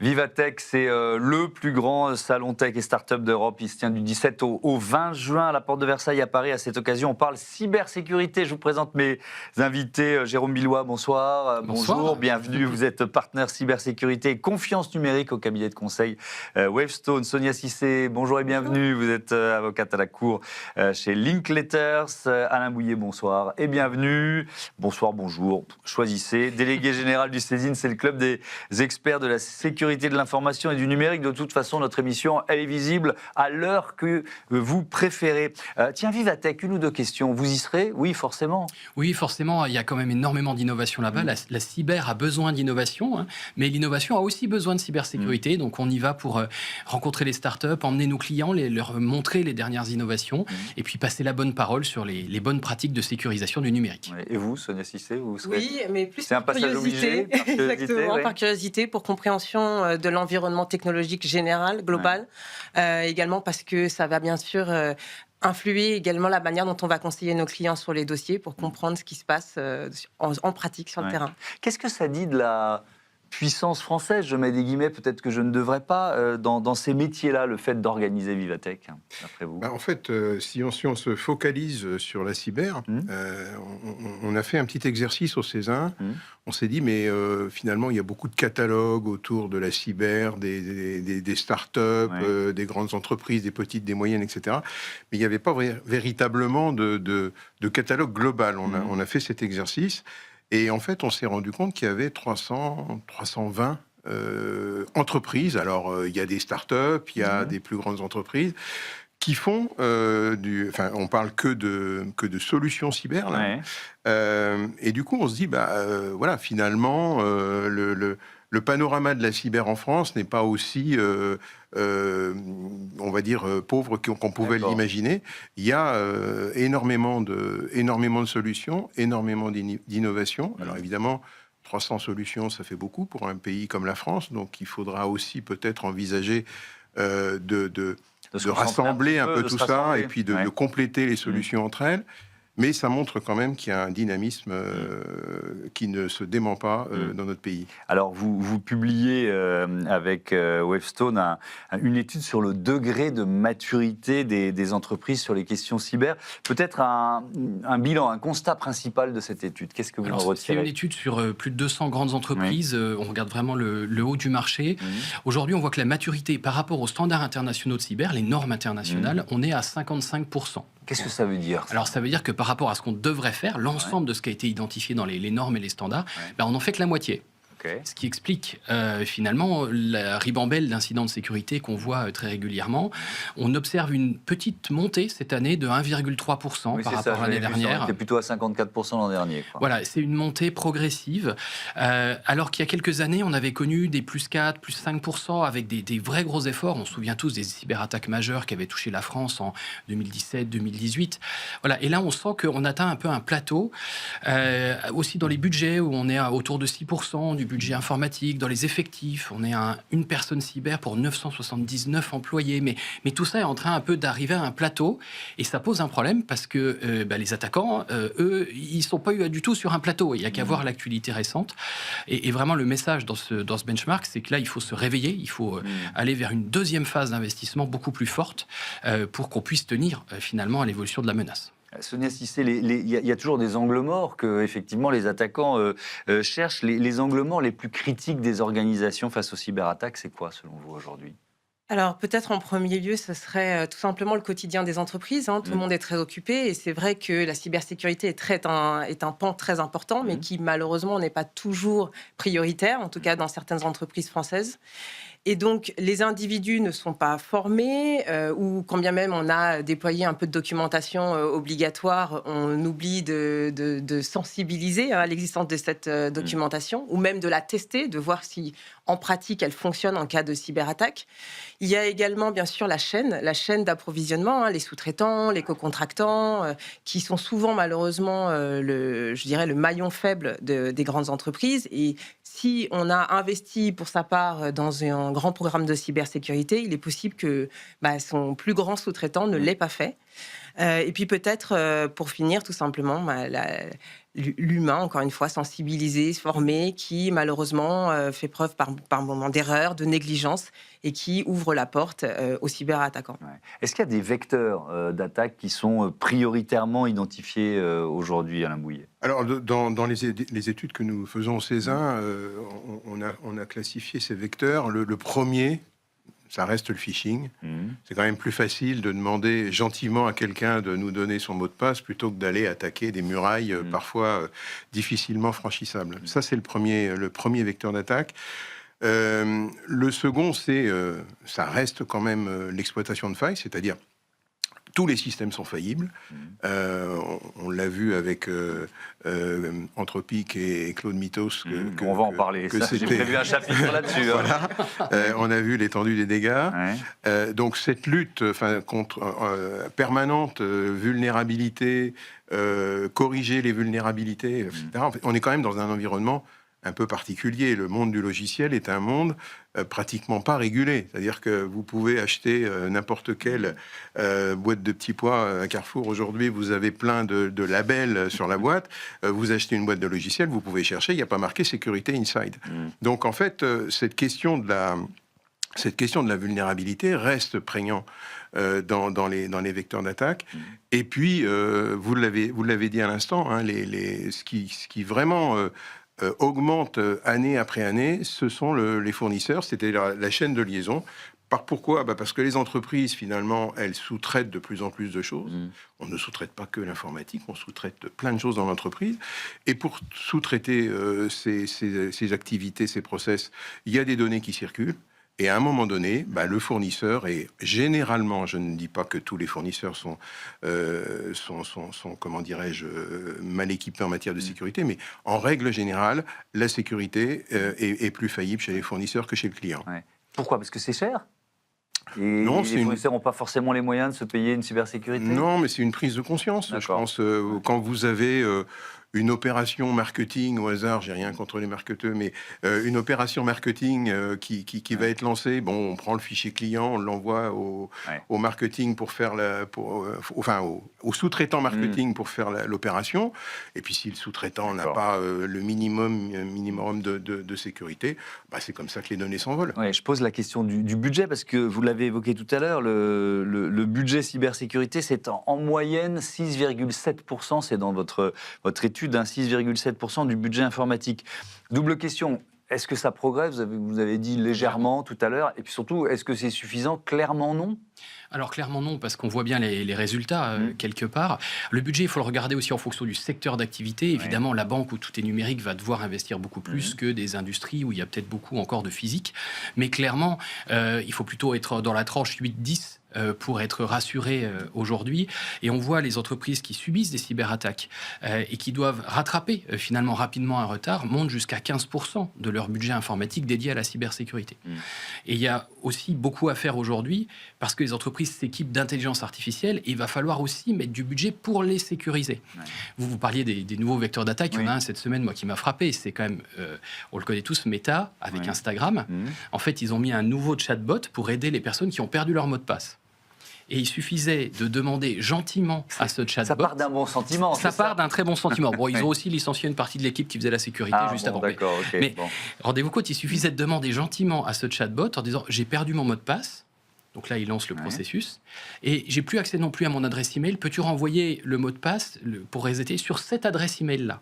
Vivatech, c'est le plus grand salon tech et start-up d'Europe. Il se tient du 17 au 20 juin à la Porte de Versailles à Paris. À cette occasion, on parle cybersécurité. Je vous présente mes invités. Jérôme Billois, bonsoir. Bonsoir. Bonjour, bienvenue. Vous êtes partenaire cybersécurité et confiance numérique au cabinet de conseil Wavestone. Sonia Cissé, bonjour et bienvenue. Vous êtes avocate à la cour chez Linkletters. Alain Bouillet, bonsoir et bienvenue. Bonsoir, bonjour. Choisissez. Délégué général du CESIN, c'est le club des experts de la sécurité de l'information et du numérique. De toute façon, notre émission, elle est visible à l'heure que vous préférez. Tiens, Vivatech, une ou deux questions. Vous y serez ? Oui, forcément. Oui, forcément. Il y a quand même énormément d'innovation là-bas. La cyber a besoin d'innovation, hein, mais l'innovation a aussi besoin de cybersécurité. Donc, on y va pour rencontrer les startups, emmener nos clients, leur montrer les dernières innovations et puis passer la bonne parole sur les bonnes pratiques de sécurisation du numérique. Et vous, Sonia Cissé, vous serez... Oui, mais plus c'est un par passage obligé, par curiosité, exactement, oui. par curiosité, pour compréhension de l'environnement technologique général, global. Également parce que ça va bien sûr influer également la manière dont on va conseiller nos clients sur les dossiers pour comprendre ce qui se passe en pratique sur le terrain. Qu'est-ce que ça dit de la puissance française, je mets des guillemets, peut-être que je ne devrais pas, dans ces métiers-là, le fait d'organiser Vivatech, d'après vous ? En fait, si on se focalise sur la cyber, on a fait un petit exercice au Césin. On s'est dit, mais finalement, il y a beaucoup de catalogues autour de la cyber, des startups, des grandes entreprises, des petites, des moyennes, etc. Mais il n'y avait pas véritablement de catalogue global. On a fait cet exercice. Et en fait, on s'est rendu compte qu'il y avait 320 entreprises. Alors, il y a des startups, il y a des plus grandes entreprises qui font on parle que de solutions cyber. Là. Et du coup, on se dit, voilà, finalement, le panorama de la cyber en France n'est pas aussi, on va dire, pauvre qu'on pouvait l'imaginer. Il y a énormément de solutions, énormément d'innovations. Alors évidemment, 300 solutions, ça fait beaucoup pour un pays comme la France. Donc il faudra aussi peut-être envisager de rassembler un peu tout ça et puis de compléter les solutions entre elles. Mais ça montre quand même qu'il y a un dynamisme qui ne se dément pas dans notre pays. Alors, vous publiez avec Wavestone une étude sur le degré de maturité des entreprises sur les questions cyber. Peut-être un bilan, un constat principal de cette étude. Qu'est-ce que vous en retirez ? C'est une étude sur plus de 200 grandes entreprises. On regarde vraiment le haut du marché. Aujourd'hui, on voit que la maturité par rapport aux standards internationaux de cyber, les normes internationales, on est à 55%. Qu'est-ce que ça veut dire ? Alors, ça veut dire que par rapport à ce qu'on devrait faire, l'ensemble de ce qui a été identifié dans les normes et les standards, on n'en fait que la moitié. Ce qui explique finalement la ribambelle d'incidents de sécurité qu'on voit très régulièrement. On observe une petite montée cette année de 1,3% par rapport à l'année dernière. C'était plutôt à 54% l'an dernier. Voilà, c'est une montée progressive. Alors qu'il y a quelques années, on avait connu des plus 4, plus 5% avec des vrais gros efforts. On se souvient tous des cyberattaques majeures qui avaient touché la France en 2017-2018. Voilà, et là, on sent qu'on atteint un peu un plateau. Aussi dans les budgets, où on est autour de 6% du budget informatique, dans les effectifs, on est à une personne cyber pour 979 employés, mais tout ça est en train un peu d'arriver à un plateau, et ça pose un problème parce que les attaquants, eux, ils ne sont pas du tout sur un plateau, il n'y a qu'à voir l'actualité récente, et vraiment le message dans ce benchmark, c'est que là, il faut se réveiller, il faut aller vers une deuxième phase d'investissement beaucoup plus forte pour qu'on puisse tenir finalement à l'évolution de la menace. Sonia Cissé, il y a toujours des angles morts que effectivement les attaquants cherchent. Les angles morts les plus critiques des organisations face aux cyberattaques, c'est quoi selon vous aujourd'hui ? Alors peut-être en premier lieu, ce serait tout simplement le quotidien des entreprises. Tout le monde est très occupé et c'est vrai que la cybersécurité est un pan très important, mais qui malheureusement n'est pas toujours prioritaire, en tout cas dans certaines entreprises françaises. Et donc, les individus ne sont pas formés, ou quand bien même on a déployé un peu de documentation obligatoire, on oublie de sensibiliser à l'existence de cette documentation, ou même de la tester, de voir si en pratique elle fonctionne en cas de cyberattaque. Il y a également, bien sûr, la chaîne d'approvisionnement, les sous-traitants, les co-contractants, qui sont souvent malheureusement le maillon faible des grandes entreprises. Et si on a investi pour sa part dans un grand programme de cybersécurité, il est possible que son plus grand sous-traitant ne l'ait pas fait. Et puis peut-être, pour finir, tout simplement, l'humain, encore une fois, sensibilisé, formé, qui malheureusement fait preuve par moment d'erreur, de négligence et qui ouvre la porte aux cyberattaquants. Ouais. Est-ce qu'il y a des vecteurs d'attaque qui sont prioritairement identifiés aujourd'hui, Alain Bouillet? Alors, dans les études que nous faisons au César, on a classifié ces vecteurs. Le premier, ça reste le phishing. C'est quand même plus facile de demander gentiment à quelqu'un de nous donner son mot de passe plutôt que d'aller attaquer des murailles parfois difficilement franchissables. Ça, c'est le premier vecteur d'attaque. Le second, ça reste quand même l'exploitation de failles, c'est-à-dire tous les systèmes sont faillibles. On l'a vu avec Anthropic et Claude Mythos. On va en parler. J'ai prévu un chapitre là-dessus. Voilà. On a vu l'étendue des dégâts. Donc cette lutte permanente, vulnérabilité, corriger les vulnérabilités, etc. On est quand même dans un environnement un peu particulier. Le monde du logiciel est un monde pratiquement pas régulé. C'est-à-dire que vous pouvez acheter n'importe quelle boîte de petits pois à Carrefour. Aujourd'hui, vous avez plein de labels sur la boîte. Vous achetez une boîte de logiciel, vous pouvez chercher, il n'y a pas marqué sécurité inside. Donc en fait, cette question de la vulnérabilité reste prégnante dans les vecteurs d'attaque. Et puis, vous l'avez dit à l'instant, hein, ce qui vraiment augmente année après année, ce sont les fournisseurs, c'était la chaîne de liaison. Pourquoi ? Parce que les entreprises, finalement, elles sous-traitent de plus en plus de choses. On ne sous-traite pas que l'informatique, on sous-traite plein de choses dans l'entreprise. Et pour sous-traiter ces activités, ces process, il y a des données qui circulent. Et à un moment donné, le fournisseur, et généralement, je ne dis pas que tous les fournisseurs sont comment dirais-je, mal équipés en matière de sécurité, mais en règle générale, la sécurité est plus faillible chez les fournisseurs que chez le client. Ouais. Pourquoi ? Parce que c'est cher ? Et non, les fournisseurs n'ont pas forcément les moyens de se payer une cybersécurité ? Non, mais c'est une prise de conscience. Je pense, quand vous avez une opération marketing au hasard, j'ai rien contre les marketeurs, mais une opération marketing qui va être lancée, bon, on prend le fichier client, on l'envoie au marketing pour faire au sous-traitant marketing pour faire l'opération, et puis si le sous-traitant n'a pas le minimum de sécurité, c'est comme ça que les données s'envolent. Ouais, je pose la question du budget, parce que vous l'avez évoqué tout à l'heure, le budget cybersécurité, c'est en moyenne 6,7%, c'est dans votre étude, 6,7% du budget informatique. Double question, est-ce que ça progresse ? Vous avez dit légèrement tout à l'heure, et puis surtout, est-ce que c'est suffisant ? Clairement non. Alors clairement non, parce qu'on voit bien les résultats quelque part. Le budget, il faut le regarder aussi en fonction du secteur d'activité. Évidemment, la banque où tout est numérique va devoir investir beaucoup plus que des industries où il y a peut-être beaucoup encore de physique. Mais clairement, il faut plutôt être dans la tranche 8-10 pour être rassuré aujourd'hui. Et on voit les entreprises qui subissent des cyberattaques et qui doivent rattraper finalement rapidement un retard, montent jusqu'à 15% de leur budget informatique dédié à la cybersécurité. Et il y a aussi beaucoup à faire aujourd'hui parce que les entreprises s'équipent d'intelligence artificielle et il va falloir aussi mettre du budget pour les sécuriser. Vous parliez des nouveaux vecteurs d'attaque. Il y en a un cette semaine, moi, qui m'a frappé. C'est quand même, on le connaît tous, Meta, avec Instagram. En fait, ils ont mis un nouveau chatbot pour aider les personnes qui ont perdu leur mot de passe. Et il suffisait de demander gentiment à ce chatbot. Ça part d'un bon sentiment. Ça part d'un très bon sentiment. Bon, ils ont aussi licencié une partie de l'équipe qui faisait la sécurité juste avant. Mais rendez-vous compte, il suffisait de demander gentiment à ce chatbot en disant « j'ai perdu mon mot de passe ». Donc là, il lance le processus. Et j'ai plus accès non plus à mon adresse email. Peux-tu renvoyer le mot de passe pour resetter sur cette adresse email-là ?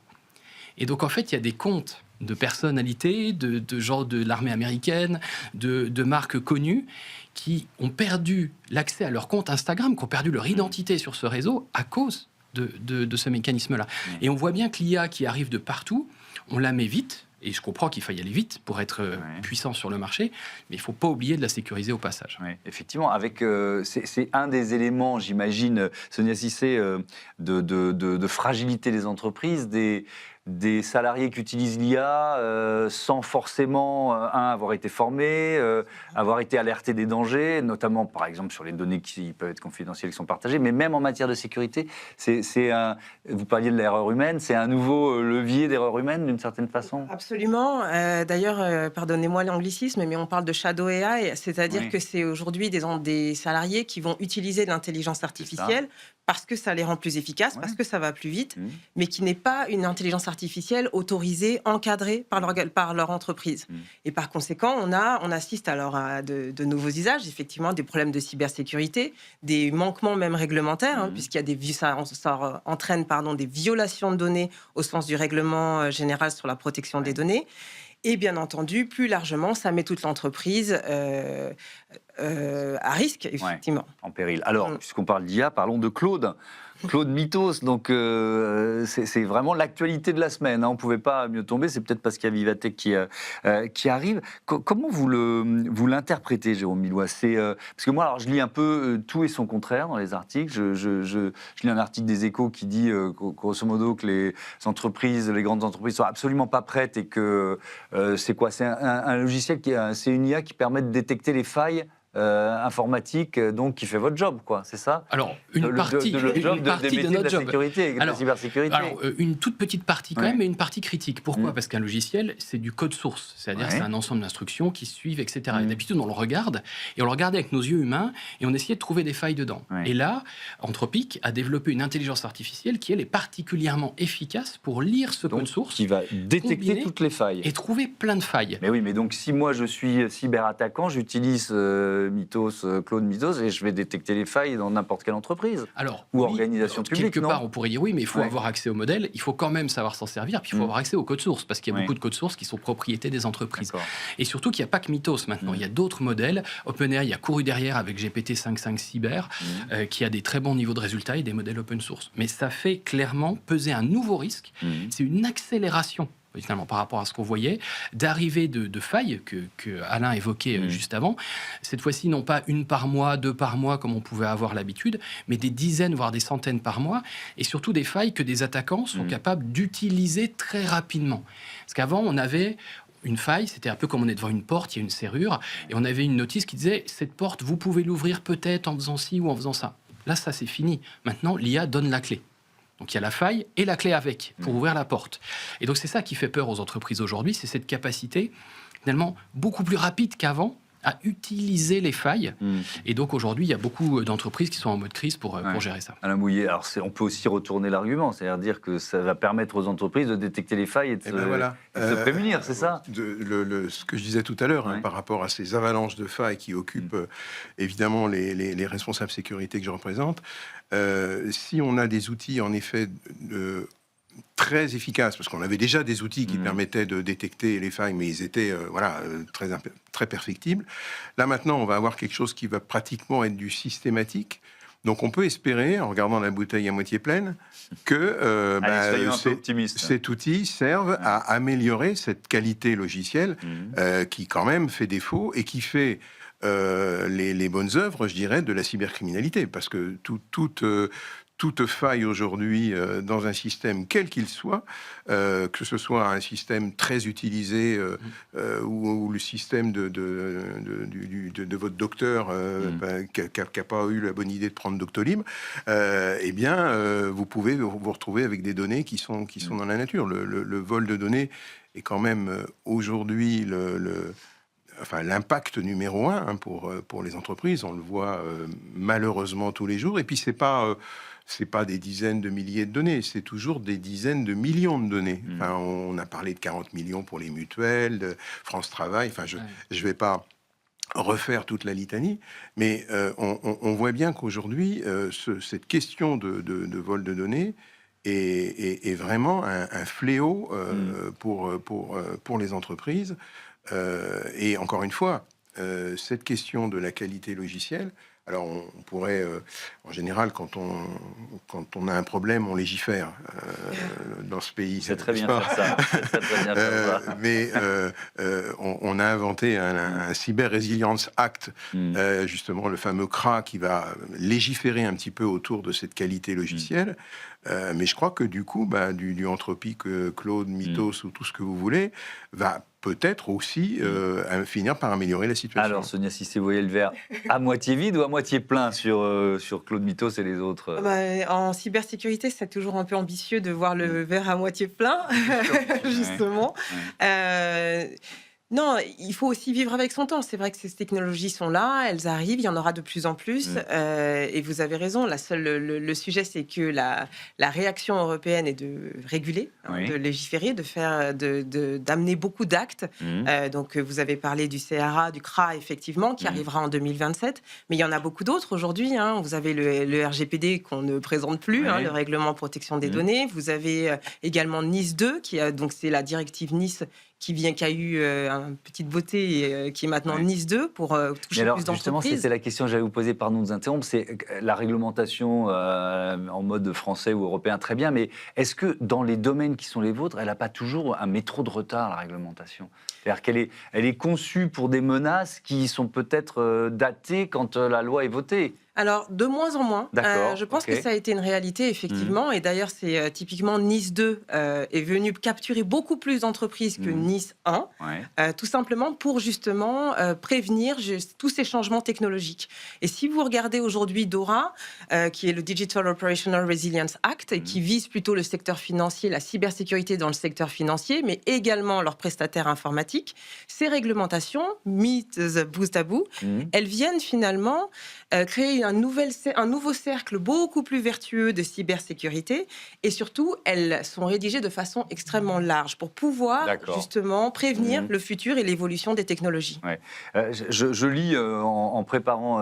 Et donc, en fait, il y a des comptes de personnalités, de gens de l'armée américaine, de marques connues, qui ont perdu l'accès à leur compte Instagram, qui ont perdu leur identité sur ce réseau à cause de ce mécanisme-là. Et on voit bien que l'IA qui arrive de partout, on la met vite, et je comprends qu'il faille aller vite pour être puissant sur le marché, mais il ne faut pas oublier de la sécuriser au passage. Oui, effectivement, c'est un des éléments, j'imagine, Sonia Cissé, de fragilité des entreprises, des salariés qui utilisent l'IA sans forcément, avoir été formés, avoir été alertés des dangers, notamment par exemple sur les données qui peuvent être confidentielles, qui sont partagées, mais même en matière de sécurité, vous parliez de l'erreur humaine, c'est un nouveau levier d'erreur humaine d'une certaine façon? Absolument. D'ailleurs, pardonnez-moi l'anglicisme, mais on parle de shadow AI, c'est-à-dire que c'est aujourd'hui des salariés qui vont utiliser l'intelligence artificielle parce que ça les rend plus efficaces, parce que ça va plus vite, mais qui n'est pas une intelligence artificielle autorisée, encadrée par leur entreprise. Et par conséquent, on assiste alors à de nouveaux usages, effectivement, des problèmes de cybersécurité, des manquements même réglementaires, puisqu'il y a ça entraîne des violations de données au sens du règlement général sur la protection des données. Et bien entendu, plus largement, ça met toute l'entreprise à risque, effectivement. En péril. Alors, puisqu'on parle d'IA, parlons de Claude. Claude Mythos, donc c'est vraiment l'actualité de la semaine. On ne pouvait pas mieux tomber, c'est peut-être parce qu'il y a Vivatech qui arrive. Comment vous l'interprétez, Jérôme Millois? Parce que moi, alors, je lis un peu tout et son contraire dans les articles. Je lis un article des Échos qui dit, grosso modo, que les grandes entreprises sont absolument pas prêtes et que c'est quoi? C'est un logiciel, c'est une IA qui permet de détecter les failles informatique, donc qui fait votre job, quoi, c'est ça? Alors, une partie de notre job. Sécurité, de la cybersécurité. Alors, une toute petite partie quand même, mais une partie critique. Pourquoi? Parce qu'un logiciel, c'est du code source, c'est-à-dire c'est un ensemble d'instructions qui suivent, etc. Et d'habitude, on le regarde, et on le regardait avec nos yeux humains, et on essayait de trouver des failles dedans. Et là, Anthropic a développé une intelligence artificielle qui, elle, est particulièrement efficace pour lire ce code source. Qui va détecter toutes les failles. Et trouver plein de failles. Mais oui, mais donc si moi je suis cyberattaquant, j'utilise Claude Mythos, et je vais détecter les failles dans n'importe quelle entreprise ou organisation publique. Quelque part, on pourrait dire oui, mais il faut avoir accès au modèle, il faut quand même savoir s'en servir, puis il faut avoir accès au code source, parce qu'il y a beaucoup de codes sources qui sont propriété des entreprises. Et surtout qu'il n'y a pas que Mythos maintenant, il y a d'autres modèles. OpenAI a couru derrière avec GPT-5.5 Cyber, qui a des très bons niveaux de résultats et des modèles open source. Mais ça fait clairement peser un nouveau risque, c'est une accélération finalement, par rapport à ce qu'on voyait, d'arrivée de failles que Alain évoquait juste avant. Cette fois-ci, non pas une par mois, deux par mois, comme on pouvait avoir l'habitude, mais des dizaines, voire des centaines par mois, et surtout des failles que des attaquants sont capables d'utiliser très rapidement. Parce qu'avant, on avait une faille, c'était un peu comme on est devant une porte, il y a une serrure, et on avait une notice qui disait « cette porte, vous pouvez l'ouvrir peut-être en faisant ci ou en faisant ça ». Là, ça, c'est fini. Maintenant, l'IA donne la clé. Donc il y a la faille et la clé avec pour ouvrir la porte. Et donc c'est ça qui fait peur aux entreprises aujourd'hui, c'est cette capacité finalement beaucoup plus rapide qu'avant à utiliser les failles. Et donc aujourd'hui, il y a beaucoup d'entreprises qui sont en mode crise pour gérer ça. Alain Bouillet, alors on peut aussi retourner l'argument, c'est-à-dire dire que ça va permettre aux entreprises de détecter les failles et de se prémunir, c'est ça? Ce que je disais tout à l'heure, par rapport à ces avalanches de failles qui occupent évidemment les responsables sécurité que je représente, si on a des outils en effet très efficaces, parce qu'on avait déjà des outils qui permettaient de détecter les failles, mais ils étaient très perfectibles. Là maintenant, on va avoir quelque chose qui va pratiquement être du systématique. Donc on peut espérer, en regardant la bouteille à moitié pleine, que cet outil serve à améliorer cette qualité logicielle qui quand même fait défaut et qui fait les bonnes œuvres, je dirais, de la cybercriminalité. Parce que toute faille aujourd'hui dans un système, quel qu'il soit, que ce soit un système très utilisé ou le système de votre docteur qui n'a pas eu la bonne idée de prendre Doctolib, eh bien, vous pouvez vous retrouver avec des données qui sont dans la nature. Le vol de données est quand même aujourd'hui l'impact numéro un pour les entreprises. On le voit malheureusement tous les jours. Et puis, c'est pas des dizaines de milliers de données, c'est toujours des dizaines de millions de données. Enfin, on a parlé de 40 millions pour les mutuelles, de France Travail. Enfin, je vais pas refaire toute la litanie, mais on voit bien qu'aujourd'hui, cette question de vol de données est vraiment un fléau pour les entreprises. Et encore une fois, cette question de la qualité logicielle, alors on pourrait, en général, quand on a un problème, on légifère dans ce pays. C'est très bien faire ça. Mais on a inventé un Cyber Resilience Act, justement le fameux CRA, qui va légiférer un petit peu autour de cette qualité logicielle. Mais je crois que du coup, du Anthropique, Claude, Mythos ou tout ce que vous voulez, va peut-être aussi finir par améliorer la situation. Alors, Sonia Cissé, vous voyez le verre à moitié vide ou à moitié plein sur Claude Mythos et les autres En cybersécurité, c'est toujours un peu ambitieux de voir le verre à moitié plein, justement. Non, il faut aussi vivre avec son temps. C'est vrai que ces technologies sont là, elles arrivent, il y en aura de plus en plus. Et vous avez raison, le sujet, c'est que la réaction européenne est de réguler, de légiférer, d'amener beaucoup d'actes. Donc, vous avez parlé du CRA, du CRA, effectivement, qui arrivera en 2027. Mais il y en a beaucoup d'autres aujourd'hui. Vous avez le RGPD qu'on ne présente plus, le règlement protection des données. Vous avez également NIS 2, donc c'est la directive NIS qui a eu une petite beauté et qui est maintenant NIS 2 pour toucher plus d'entreprises. Justement, c'était la question que j'allais vous poser, pardon de vous interrompre, c'est la réglementation en mode français ou européen, très bien, mais est-ce que dans les domaines qui sont les vôtres, elle n'a pas toujours un métro de retard, la réglementation ? C'est-à-dire qu'elle est conçue pour des menaces qui sont peut-être datées quand la loi est votée. Alors, de moins en moins. Je pense que ça a été une réalité, effectivement. Et d'ailleurs, c'est typiquement NIS 2 est venu capturer beaucoup plus d'entreprises que NIS 1, tout simplement pour justement prévenir tous ces changements technologiques. Et si vous regardez aujourd'hui DORA, qui est le Digital Operational Resilience Act, et qui vise plutôt le secteur financier, la cybersécurité dans le secteur financier, mais également leurs prestataires informatiques, ces réglementations, mises bout à bout, elles viennent finalement créer un nouveau cercle beaucoup plus vertueux de cybersécurité, et surtout, elles sont rédigées de façon extrêmement large pour pouvoir justement prévenir le futur et l'évolution des technologies. Je lis en préparant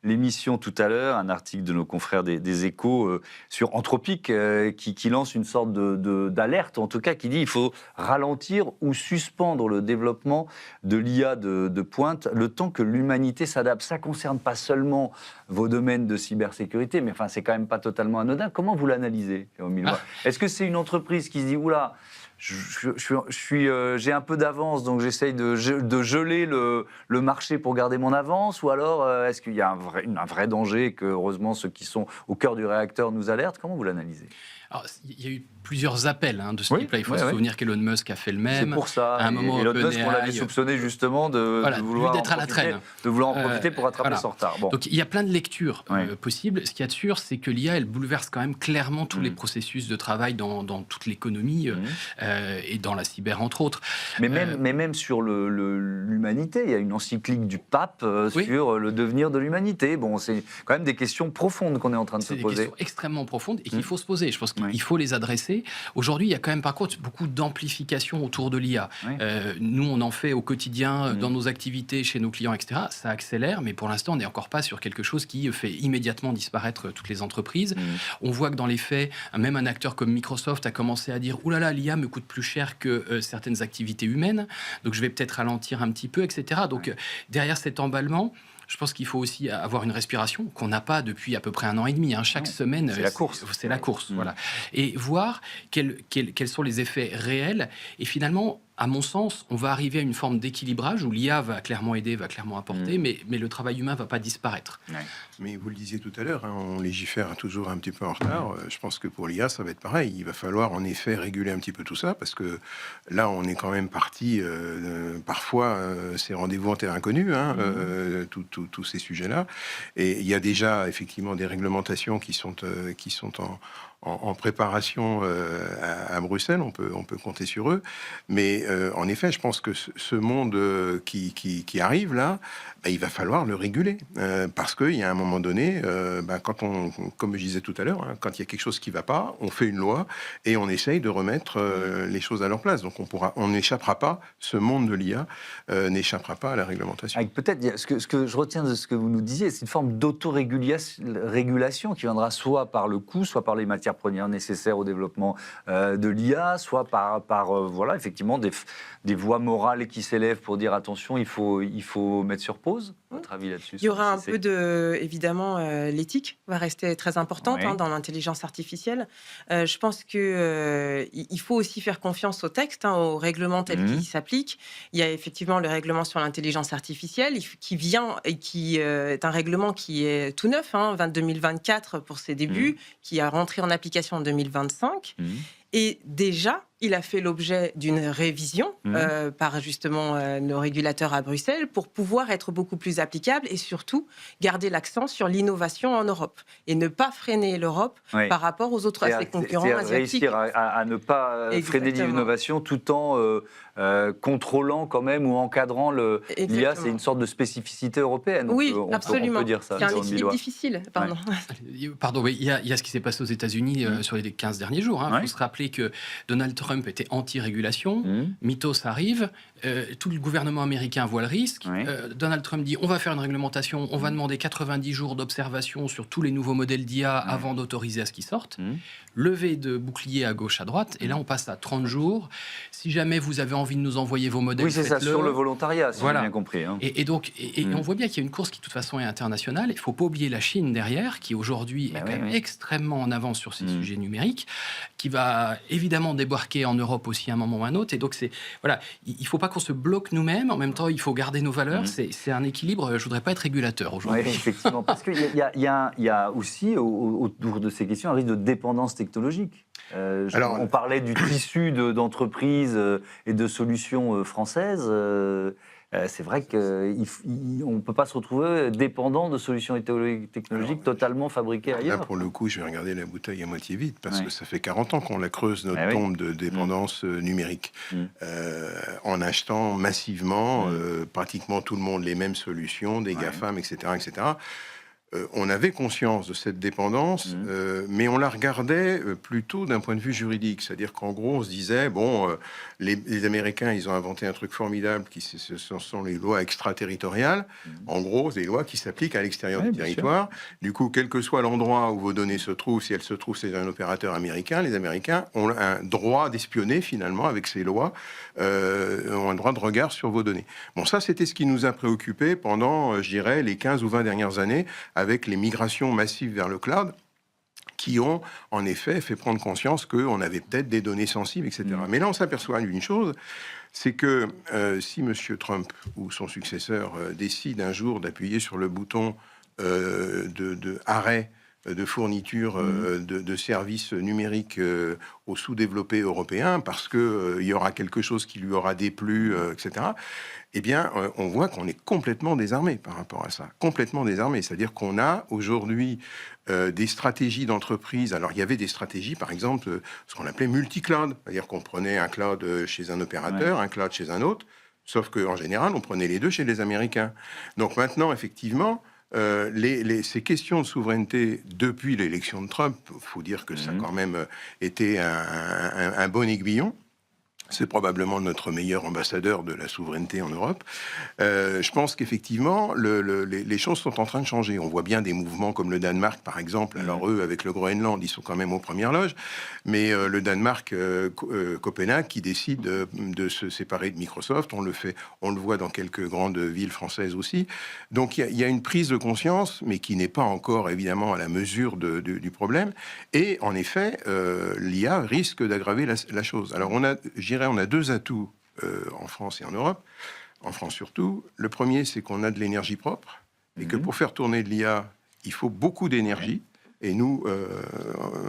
l'émission tout à l'heure, un article de nos confrères des Échos sur Anthropique qui lance une sorte d'alerte, en tout cas qui dit qu'il faut ralentir ou suspendre le développement de l'IA de pointe le temps que l'humanité s'adapte. Ça ne concerne pas seulement vos domaines de cybersécurité, mais enfin, c'est quand même pas totalement anodin. Comment vous l'analysez, Est-ce que c'est une entreprise qui se dit « Oula, j'ai un peu d'avance, donc j'essaye de geler le marché pour garder mon avance », ou alors est-ce qu'il y a un vrai danger et que, heureusement, ceux qui sont au cœur du réacteur nous alertent? Comment vous l'analysez? Alors, il y a eu plusieurs appels de ce type-là. Il faut se souvenir qu'Elon Musk a fait le même. C'est pour ça. À un moment, Elon Musk, on l'avait soupçonné justement de vouloir d'être à la traîne. De vouloir en profiter pour rattraper son retard. Bon. Donc, il y a plein de lectures possibles. Ce qu'il y a de sûr, c'est que l'IA, elle bouleverse quand même clairement tous les processus de travail dans toute l'économie et dans la cyber, entre autres. Mais même sur l'humanité, il y a une encyclique du pape sur le devenir de l'humanité. Bon, c'est quand même des questions profondes qu'on est en train de se poser. C'est des questions extrêmement profondes et qu'il faut se poser. Je pense qu'il faut les adresser. Aujourd'hui, il y a quand même par contre beaucoup d'amplification autour de l'IA. Nous, on en fait au quotidien dans nos activités, chez nos clients, etc. Ça accélère, mais pour l'instant, on n'est encore pas sur quelque chose qui fait immédiatement disparaître toutes les entreprises. On voit que dans les faits, même un acteur comme Microsoft a commencé à dire « Ouh là là, l'IA me coûte plus cher que certaines activités humaines, donc je vais peut-être ralentir un petit peu, etc. » Donc derrière cet emballement, je pense qu'il faut aussi avoir une respiration qu'on n'a pas depuis à peu près 1 an et demi. Chaque semaine, c'est la course. C'est la course, voilà. Et voir quels sont les effets réels. Et finalement, à mon sens, on va arriver à une forme d'équilibrage où l'IA va clairement aider, va clairement apporter, mais le travail humain ne va pas disparaître. Mais vous le disiez tout à l'heure, on légifère toujours un petit peu en retard. Je pense que pour l'IA, ça va être pareil. Il va falloir en effet réguler un petit peu tout ça, parce que là, on est quand même parti, parfois, c'est rendez-vous en terre inconnue, tous ces sujets-là. Et il y a déjà effectivement des réglementations qui sont en préparation à Bruxelles, on peut compter sur eux. Mais en effet, je pense que ce monde qui arrive là, il va falloir le réguler. Parce qu'il y a un moment donné, comme je disais tout à l'heure, quand il y a quelque chose qui ne va pas, on fait une loi et on essaye de remettre les choses à leur place. Donc on n'échappera pas, ce monde de l'IA n'échappera pas à la réglementation. Peut-être, ce que je retiens de ce que vous nous disiez, c'est une forme d'autorégulation qui viendra soit par le coût, soit par les matières premières nécessaires au développement de l'IA, soit par effectivement des voix morales qui s'élèvent pour dire attention, il faut mettre sur pause. votre avis là-dessus? Il y aura un peu de, évidemment, l'éthique va rester très importante Oui. dans l'intelligence artificielle. Je pense que il faut aussi faire confiance au texte, au règlement tel qu'il s'applique. Il y a effectivement le règlement sur l'intelligence artificielle qui vient et qui est un règlement qui est tout neuf, 2024 pour ses débuts, qui a rentré en application en 2025. Et déjà, il a fait l'objet d'une révision par justement nos régulateurs à Bruxelles pour pouvoir être beaucoup plus applicable et surtout garder l'accent sur l'innovation en Europe et ne pas freiner l'Europe par rapport aux autres ses concurrents asiatiques. Réussir à ne pas freiner l'innovation tout en contrôlant quand même ou encadrant l'IA, c'est une sorte de spécificité européenne. Oui, On absolument. peut dire ça. C'est un équilibre difficile. Pardon. Pardon, oui, il y a ce qui s'est passé aux États-Unis sur les 15 derniers jours. Il faut se rappeler que Donald Trump était anti-régulation. Mythos arrive. Tout le gouvernement américain voit le risque. Donald Trump dit on va faire une réglementation, on va demander 90 jours d'observation sur tous les nouveaux modèles d'IA avant d'autoriser à ce qu'ils sortent. Levée de bouclier à gauche, à droite. Et là, on passe à 30 jours. Si jamais vous avez envie de nous envoyer vos modèles, oui, c'est ça, sur le volontariat, si j'ai bien compris. Et donc, on voit bien qu'il y a une course qui, de toute façon, est internationale. Il ne faut pas oublier la Chine derrière, qui aujourd'hui est quand même extrêmement en avance sur ces sujets numériques, qui va évidemment débarquer en Europe aussi à un moment ou à un autre. Et donc, voilà, il ne faut pas qu'on se bloque nous-mêmes. En même temps, il faut garder nos valeurs. C'est un équilibre. Je ne voudrais pas être régulateur aujourd'hui. Oui, effectivement. Parce qu'il y a aussi, autour de ces questions, un risque de dépendance technologique. On parlait du tissu d'entreprises et de solutions françaises. C'est vrai qu'on ne peut pas se retrouver dépendant de solutions technologiques totalement fabriquées ailleurs. Là, pour le coup, je vais regarder la bouteille à moitié vide, parce que ça fait 40 ans qu'on la creuse, notre tombe de dépendance numérique, en achetant massivement, pratiquement tout le monde, les mêmes solutions, des GAFAM, etc., etc. On avait conscience de cette dépendance, mais on la regardait plutôt d'un point de vue juridique. C'est-à-dire qu'en gros, on se disait, les Américains, ils ont inventé un truc formidable, ce sont les lois extraterritoriales. En gros, c'est des lois qui s'appliquent à l'extérieur du territoire. Du coup, quel que soit l'endroit où vos données se trouvent, si elles se trouvent chez un opérateur américain, les Américains ont un droit d'espionner, finalement, avec ces lois, ont un droit de regard sur vos données. Bon, ça, c'était ce qui nous a préoccupés pendant, je dirais, les 15 ou 20 dernières années, avec les migrations massives vers le cloud, qui ont en effet fait prendre conscience qu'on avait peut-être des données sensibles, etc. Mais là, on s'aperçoit d'une chose, c'est que si M. Trump ou son successeur décide un jour d'appuyer sur le bouton de arrêt de fourniture de services numériques aux sous-développés européens, parce qu'il y aura quelque chose qui lui aura déplu, etc., eh bien, on voit qu'on est complètement désarmé par rapport à ça. Complètement désarmé. C'est-à-dire qu'on a aujourd'hui des stratégies d'entreprise. Alors, il y avait des stratégies, par exemple, ce qu'on appelait multi-cloud. C'est-à-dire qu'on prenait un cloud chez un opérateur, un cloud chez un autre, sauf qu'en général, on prenait les deux chez les Américains. Donc maintenant, effectivement, ces questions de souveraineté depuis l'élection de Trump, il faut dire que ça a quand même été un bon aiguillon. C'est probablement notre meilleur ambassadeur de la souveraineté en Europe. Je pense qu'effectivement, les choses sont en train de changer. On voit bien des mouvements comme le Danemark, par exemple. Alors eux, avec le Groenland, ils sont quand même aux premières loges. Mais le Danemark, Copenhague, qui décide de se séparer de Microsoft, on le voit dans quelques grandes villes françaises aussi. Donc il y a une prise de conscience, mais qui n'est pas encore évidemment à la mesure du problème. Et en effet, l'IA risque d'aggraver la chose. Alors on a deux atouts en France et en Europe. En France surtout. Le premier, c'est qu'on a de l'énergie propre et que pour faire tourner de l'IA, il faut beaucoup d'énergie. Et nous,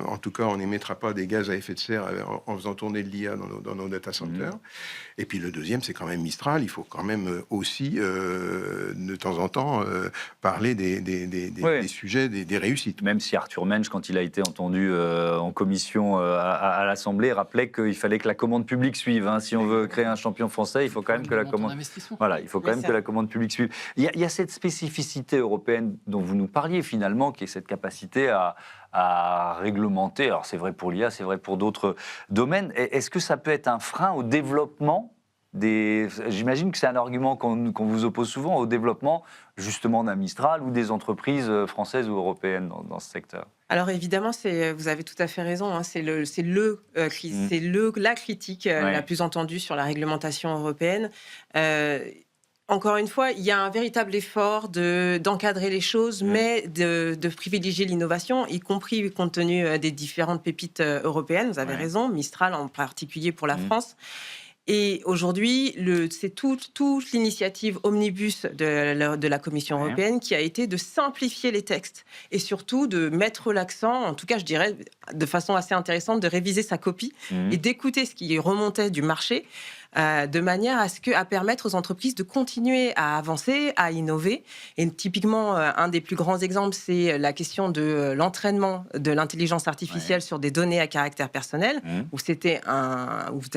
en tout cas, on n'émettra pas des gaz à effet de serre en faisant tourner de l'IA dans nos data centers. Et puis le deuxième, c'est quand même Mistral. Il faut quand même aussi, de temps en temps, parler des sujets, des réussites. Même si Arthur Mensch, quand il a été entendu en commission à l'Assemblée, rappelait qu'il fallait que la commande publique suive. Hein. Si on veut créer un champion français, il faut quand même que la commande... Voilà, il faut quand même que la commande publique suive. Il y a cette spécificité européenne dont vous nous parliez finalement, qui est cette capacité à réglementer. Alors c'est vrai pour l'IA, c'est vrai pour d'autres domaines. Est-ce que ça peut être un frein au développement J'imagine que c'est un argument qu'on vous oppose souvent au développement justement d'un Mistral ou des entreprises françaises ou européennes dans ce secteur. Alors évidemment, vous avez tout à fait raison. Hein, c'est la critique la plus entendue sur la réglementation européenne. Encore une fois, il y a un véritable effort d'encadrer les choses, mais de privilégier l'innovation, y compris compte tenu des différentes pépites européennes. Vous avez raison, Mistral en particulier pour la France. Et aujourd'hui, c'est toute l'initiative omnibus de la Commission européenne qui a été de simplifier les textes et surtout de mettre l'accent, en tout cas je dirais de façon assez intéressante, de réviser sa copie et d'écouter ce qui remontait du marché de manière à permettre aux entreprises de continuer à avancer, à innover. Et typiquement, un des plus grands exemples, c'est la question de l'entraînement de l'intelligence artificielle sur des données à caractère personnel, où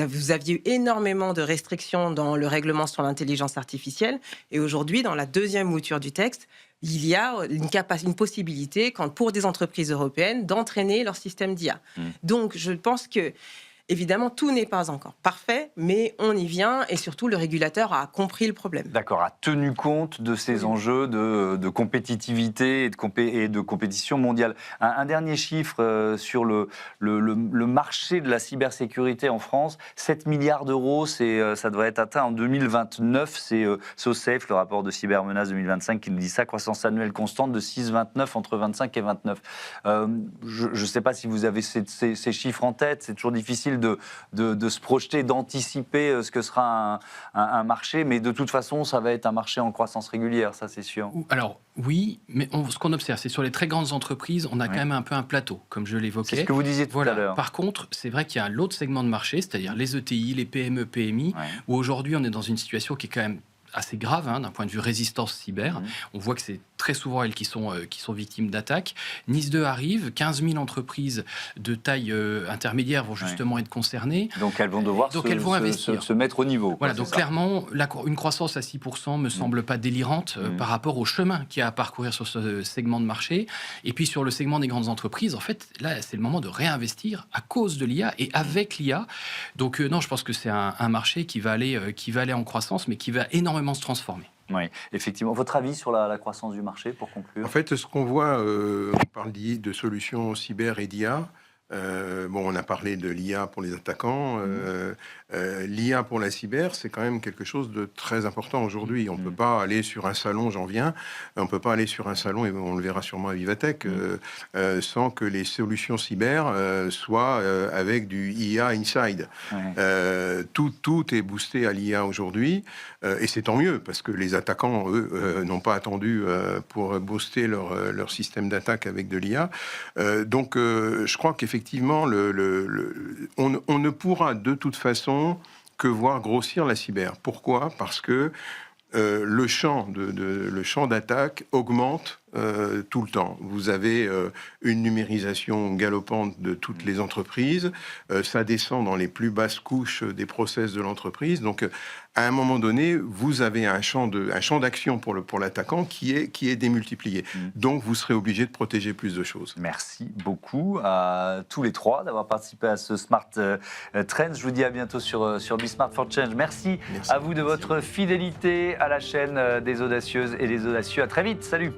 vous aviez eu énormément de restrictions dans le règlement sur l'intelligence artificielle. Et aujourd'hui, dans la deuxième mouture du texte, il y a une possibilité, pour des entreprises européennes, d'entraîner leur système d'IA. Donc, je pense que évidemment, tout n'est pas encore parfait, mais on y vient et surtout, le régulateur a compris le problème. D'accord, a tenu compte de ces enjeux de compétitivité et de compétition mondiale. Un dernier chiffre sur le marché de la cybersécurité en France, 7 milliards d'euros, ça devrait être atteint en 2029. C'est SOSAFE, le rapport de cybermenace 2025, qui nous dit ça, croissance annuelle constante de 6,29 entre 25 et 29. Je ne sais pas si vous avez ces chiffres en tête, c'est toujours difficile de se projeter, d'anticiper ce que sera un marché, mais de toute façon, ça va être un marché en croissance régulière, ça c'est sûr. Alors oui, mais ce qu'on observe, c'est sur les très grandes entreprises, on a quand même un peu un plateau, comme je l'évoquais. C'est ce que vous disiez tout à l'heure. Par contre, c'est vrai qu'il y a l'autre segment de marché, c'est-à-dire les ETI, les PME, PMI, où aujourd'hui on est dans une situation qui est quand même assez grave d'un point de vue résistance cyber. On voit que c'est très souvent elles qui sont victimes d'attaques. Nice 2 arrive, 15 000 entreprises de taille intermédiaire vont justement être concernées. Donc elles vont devoir se mettre au niveau. Voilà, donc clairement, une croissance à 6% me semble pas délirante par rapport au chemin qu'il y a à parcourir sur ce segment de marché. Et puis sur le segment des grandes entreprises, en fait, là, c'est le moment de réinvestir à cause de l'IA et avec l'IA. Donc non, je pense que c'est un marché qui va aller en croissance, mais qui va énormément se transformer. Oui, effectivement. Votre avis sur la croissance du marché, pour conclure? En fait, ce qu'on voit, on parle de solutions cyber et d'IA. On a parlé de l'IA pour les attaquants. L'IA pour la cyber, c'est quand même quelque chose de très important aujourd'hui. On ne peut pas aller sur un salon, j'en viens, on ne peut pas aller sur un salon, et on le verra sûrement à Vivatech, sans que les solutions cyber soient avec du IA inside. Tout est boosté à l'IA aujourd'hui, et c'est tant mieux, parce que les attaquants, eux, n'ont pas attendu pour booster leur système d'attaque avec de l'IA. Donc, je crois qu'effectivement, on ne pourra de toute façon que voir grossir la cyber. Pourquoi ? Parce que le champ d'attaque augmente tout le temps. Vous avez une numérisation galopante de toutes les entreprises. Ça descend dans les plus basses couches des process de l'entreprise. Donc, à un moment donné, vous avez un champ d'action pour l'attaquant qui est démultiplié. Donc, vous serez obligé de protéger plus de choses. Merci beaucoup à tous les trois d'avoir participé à ce Smart Trends. Je vous dis à bientôt sur Be Smart for Change. Merci à vous de votre fidélité à la chaîne des audacieuses et des audacieux. À très vite. Salut.